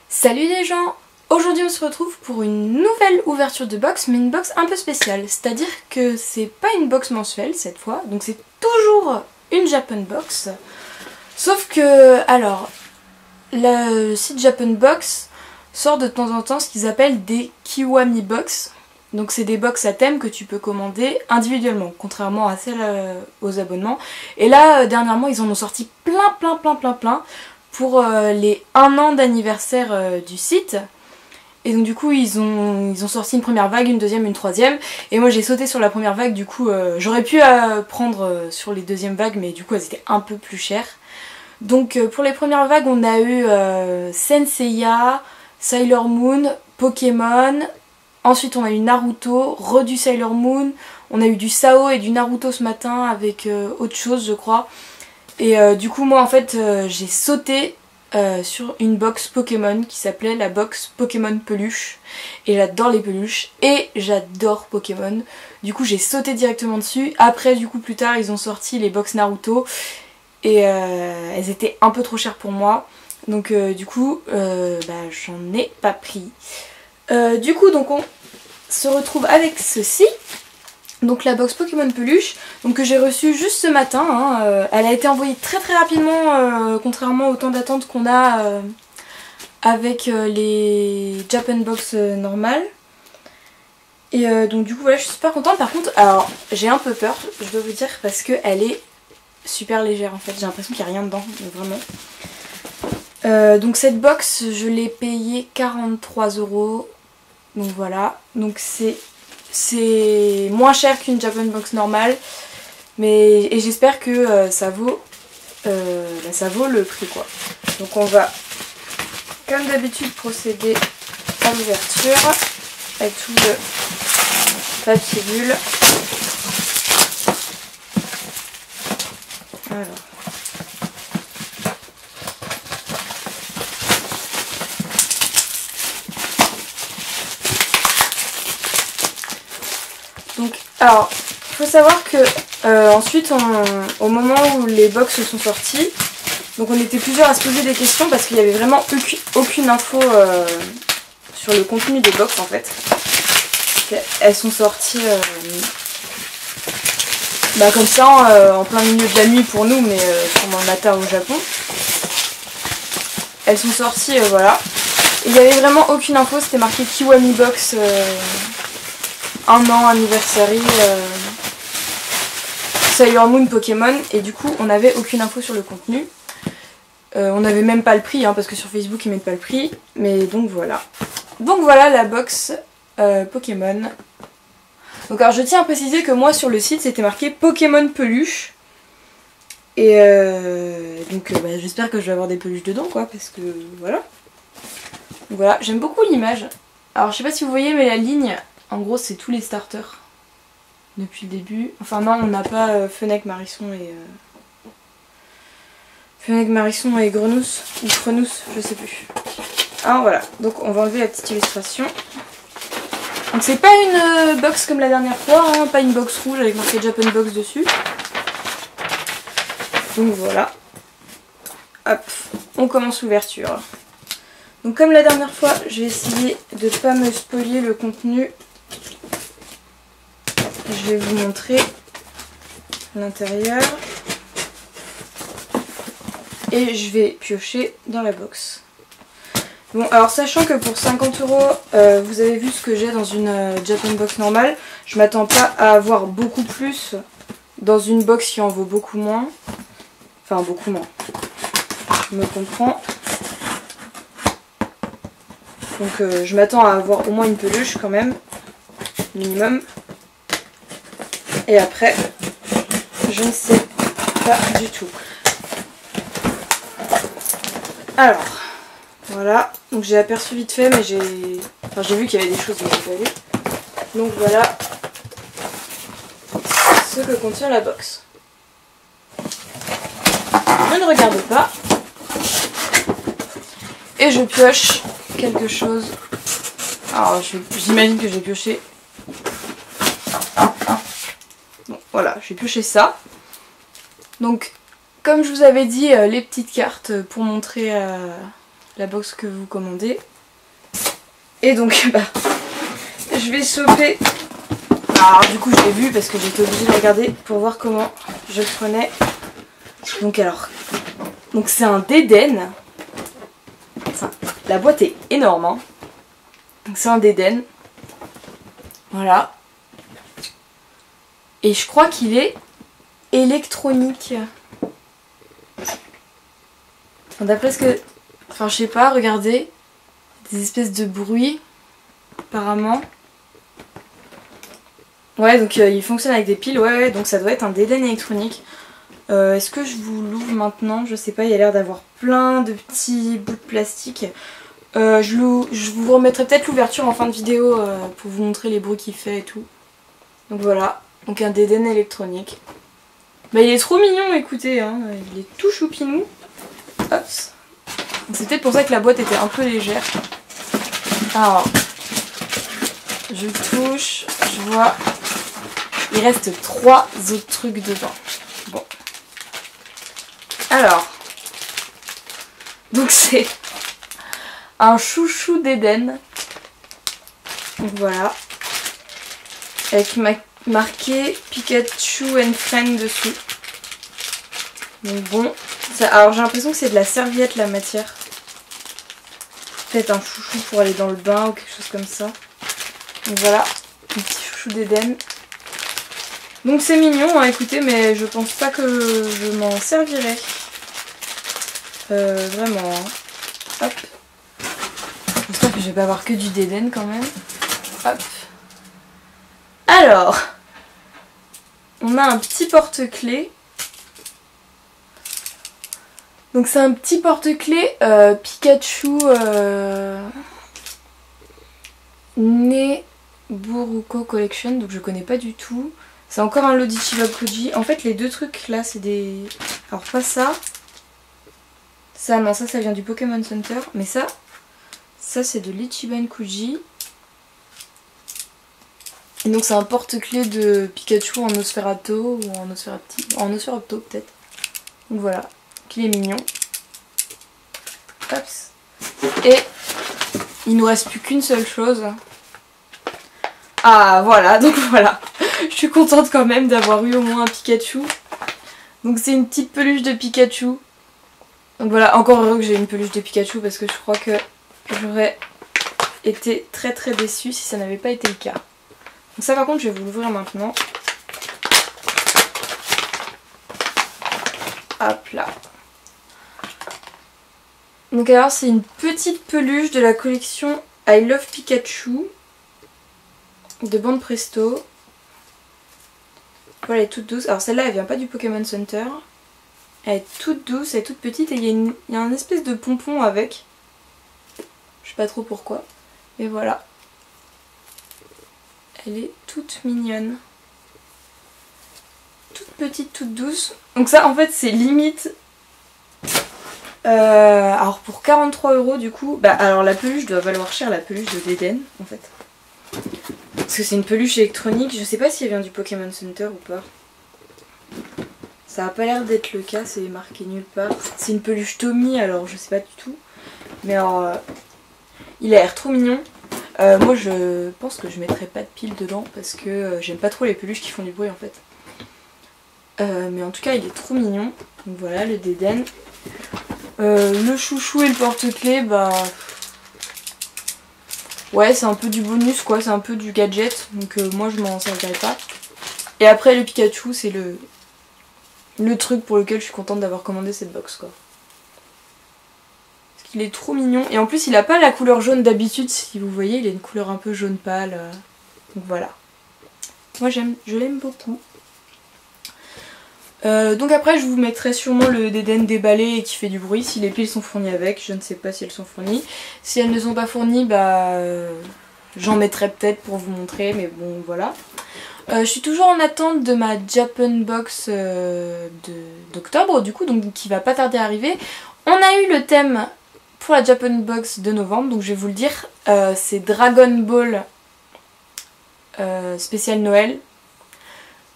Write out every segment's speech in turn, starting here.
Salut les gens! Aujourd'hui on se retrouve pour une nouvelle ouverture de box, mais une box un peu spéciale. C'est-à-dire que c'est pas une box mensuelle cette fois, donc c'est toujours une Japan Box. Sauf que, alors, le site Japan Box sort de temps en temps ce qu'ils appellent des Kiwami Box. Donc c'est des box à thème que tu peux commander individuellement, contrairement à celles aux abonnements. Et là, dernièrement, ils en ont sorti plein pour les 1 an d'anniversaire du site. Et donc du coup ils ont sorti une première vague, une deuxième, une troisième. Et moi j'ai sauté sur la première vague, du coup j'aurais pu prendre sur les deuxièmes vagues, mais du coup elles étaient un peu plus chères. Donc pour les premières vagues on a eu Saint Seiya, Sailor Moon, Pokémon. Ensuite on a eu Naruto, du Sailor Moon. On a eu du Sao et du Naruto ce matin avec autre chose je crois. Et du coup moi en fait j'ai sauté sur une box Pokémon qui s'appelait la box Pokémon Peluche. Et j'adore les peluches et j'adore Pokémon. Du coup j'ai sauté directement dessus. Après du coup plus tard ils ont sorti les box Naruto. Et elles étaient un peu trop chères pour moi. Donc du coup j'en ai pas pris. Du coup donc on se retrouve avec ceci. Donc la box Pokémon Peluche, donc que j'ai reçue juste ce matin, hein. Elle a été envoyée très rapidement, contrairement au temps d'attente qu'on a avec les Japan Box normales. Et donc du coup voilà, je suis super contente. Par contre, alors j'ai un peu peur, je dois vous dire, parce qu'elle est super légère en fait, j'ai l'impression qu'il n'y a rien dedans, mais vraiment. Donc cette box, je l'ai payée 43 €, donc voilà, donc c'est moins cher qu'une Japan Box normale, et j'espère que ça vaut le prix quoi. Donc on va comme d'habitude procéder à l'ouverture avec tout le papier bulle. Alors. Donc, alors, il faut savoir que ensuite, au moment où les box sont sorties, donc on était plusieurs à se poser des questions parce qu'il n'y avait vraiment aucune info sur le contenu des box en fait. Elles sont sorties comme ça en plein milieu de la nuit pour nous, mais pendant le matin au Japon. Elles sont sorties, voilà. Et il n'y avait vraiment aucune info, c'était marqué Kiwami Box. 1 an anniversary Sailor Moon Pokémon, et du coup on n'avait aucune info sur le contenu. On n'avait même pas le prix parce que sur Facebook ils mettent pas le prix, mais donc voilà. Donc voilà la box Pokémon. Donc alors je tiens à préciser que moi sur le site c'était marqué Pokémon Peluche. Et donc j'espère que je vais avoir des peluches dedans quoi, parce que voilà. Donc voilà, j'aime beaucoup l'image. Alors je sais pas si vous voyez, mais la ligne, en gros c'est tous les starters depuis le début. Enfin non, on n'a pas Fennec, Marisson et Grenousse, ou Frenousse, je sais plus. Ah voilà, donc on va enlever la petite illustration. Donc c'est pas une box comme la dernière fois, hein, pas une box rouge avec marqué Japan Box dessus. Donc voilà. Hop, on commence l'ouverture. Donc comme la dernière fois, je vais essayer de ne pas me spoiler le contenu. Je vais vous montrer l'intérieur. Et je vais piocher dans la box. Bon, alors sachant que pour 50 €, vous avez vu ce que j'ai dans une Japan Box normale, je m'attends pas à avoir beaucoup plus dans une box qui en vaut beaucoup moins. Enfin, beaucoup moins. Je me comprends. Donc je m'attends à avoir au moins une peluche quand même, minimum. Et après, je ne sais pas du tout. Alors, voilà. Donc j'ai aperçu vite fait, mais j'ai vu qu'il y avait des choses que j'ai pas vues. Donc voilà ce que contient la box. Je ne regarde pas. Et je pioche quelque chose. Alors j'imagine que j'ai pioché. Bon voilà, j'ai pioché ça. Donc comme je vous avais dit, les petites cartes pour montrer la box que vous commandez. Et donc bah, je vais choper. Alors du coup je l'ai vu parce que j'étais obligée de regarder pour voir comment je prenais. Donc alors, donc c'est un Deden. La boîte est énorme, hein. Donc c'est un Deden. Voilà. Et je crois qu'il est électronique. Enfin, d'après ce que... Enfin je sais pas, regardez. Des espèces de bruits. Apparemment. Ouais, donc il fonctionne avec des piles. Ouais, donc ça doit être un Deden électronique. Est-ce que je vous l'ouvre maintenant? Je sais pas, il a l'air d'avoir plein de petits bouts de plastique. Je vous remettrai peut-être l'ouverture en fin de vidéo pour vous montrer les bruits qu'il fait et tout. Donc voilà, donc un Deden électronique. Bah il est trop mignon, écoutez, hein. Il est tout choupinou. Hop. C'est peut-être pour ça que la boîte était un peu légère. Alors, je touche, je vois, il reste 3 autres trucs dedans. Bon. Alors, donc c'est un chouchou d'Eden. Donc voilà. Avec marqué Pikachu and Friend dessus. Donc bon. Ça, alors j'ai l'impression que c'est de la serviette la matière. Peut-être un chouchou pour aller dans le bain ou quelque chose comme ça. Donc voilà. Un petit chouchou d'Eden. Donc c'est mignon, hein, écoutez, mais je pense pas que je m'en servirai. Vraiment. Hein. Hop. J'espère que je vais pas avoir que du Deden quand même. Hop. Alors, on a un petit porte-clés. Donc c'est un petit porte-clés Pikachu Neburuko Collection. Donc je connais pas du tout. C'est encore un lot d'Ichiban Kuji. En fait les deux trucs là c'est des... Alors pas ça. Ça non, ça vient du Pokémon Center. Mais ça c'est de l'Ichiban Kuji. Et donc c'est un porte-clés de Pikachu en Nosferatu ou en Nosferatu peut-être. Donc voilà, qu'il est mignon. Hop. Et il nous reste plus qu'une seule chose. Ah voilà, donc voilà. Je suis contente quand même d'avoir eu au moins un Pikachu. Donc c'est une petite peluche de Pikachu. Donc voilà, encore heureux que j'ai une peluche de Pikachu parce que je crois que j'aurais été très très déçue si ça n'avait pas été le cas. Donc ça par contre je vais vous l'ouvrir maintenant. Hop là. Donc alors c'est une petite peluche de la collection I Love Pikachu de Bande Presto. Voilà, elle est toute douce. Alors celle-là elle vient pas du Pokémon Center. Elle est toute douce, elle est toute petite et il y a un espèce de pompon avec. Je sais pas trop pourquoi. Et voilà. Elle est toute mignonne. Toute petite, toute douce. Donc ça en fait c'est limite... alors pour 43 € du coup, bah alors la peluche doit valoir cher, la peluche de Deden en fait. Parce que c'est une peluche électronique, je sais pas si elle vient du Pokémon Center ou pas. Ça a pas l'air d'être le cas, c'est marqué nulle part. C'est une peluche Tommy, alors je sais pas du tout. Mais alors, il a l'air trop mignon. Moi je pense que je mettrai pas de pile dedans parce que j'aime pas trop les peluches qui font du bruit en fait. Mais en tout cas il est trop mignon. Donc voilà le Deden. Le chouchou et le porte-clés, bah... Ouais c'est un peu du bonus quoi, c'est un peu du gadget. Donc moi je m'en servirai pas. Et après le Pikachu c'est le truc pour lequel je suis contente d'avoir commandé cette box quoi. Parce qu'il est trop mignon. Et en plus il a pas la couleur jaune d'habitude, si vous voyez, il a une couleur un peu jaune pâle. Donc voilà. Moi je l'aime beaucoup. Donc après je vous mettrai sûrement le Deden déballé et qui fait du bruit si les piles sont fournies avec, je ne sais pas si elles sont fournies. Si elles ne sont pas fournies, bah j'en mettrai peut-être pour vous montrer, mais bon voilà. Je suis toujours en attente de ma Japan Box d'octobre du coup, donc qui va pas tarder à arriver. On a eu le thème pour la Japan Box de novembre. Donc je vais vous le dire, c'est Dragon Ball spécial Noël.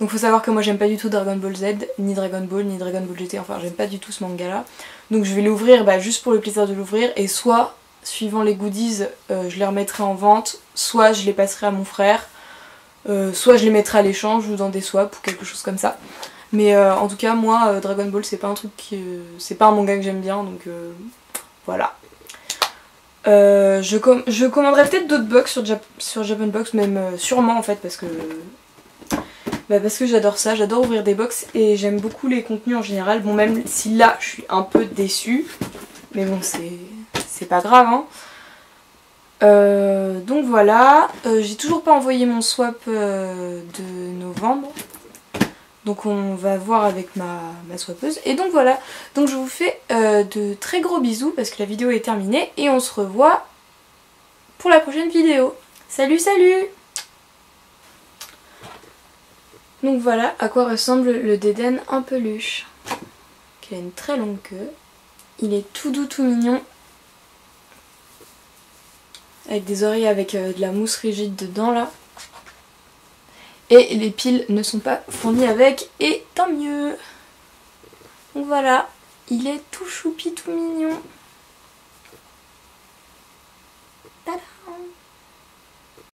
Donc faut savoir que moi j'aime pas du tout Dragon Ball Z, ni Dragon Ball, ni Dragon Ball GT, enfin j'aime pas du tout ce manga là. Donc je vais l'ouvrir juste pour le plaisir de l'ouvrir, et soit, suivant les goodies, je les remettrai en vente, soit je les passerai à mon frère, soit je les mettrai à l'échange ou dans des swaps ou quelque chose comme ça. Mais en tout cas moi Dragon Ball c'est pas un truc c'est pas un manga que j'aime bien, donc voilà. Je commanderai peut-être d'autres box sur Japan Box, même sûrement en fait, parce que j'adore ça, j'adore ouvrir des box et j'aime beaucoup les contenus en général. Bon, même si là je suis un peu déçue, mais bon c'est pas grave hein. Donc voilà, j'ai toujours pas envoyé mon swap de novembre. Donc on va voir avec ma swappeuse. Et donc voilà, donc je vous fais de très gros bisous parce que la vidéo est terminée. Et on se revoit pour la prochaine vidéo. Salut salut! Donc voilà à quoi ressemble le Deden en peluche. Il a une très longue queue. Il est tout doux, tout mignon. Avec des oreilles avec de la mousse rigide dedans là. Et les piles ne sont pas fournies avec, et tant mieux. Donc voilà, il est tout choupi, tout mignon. Tada!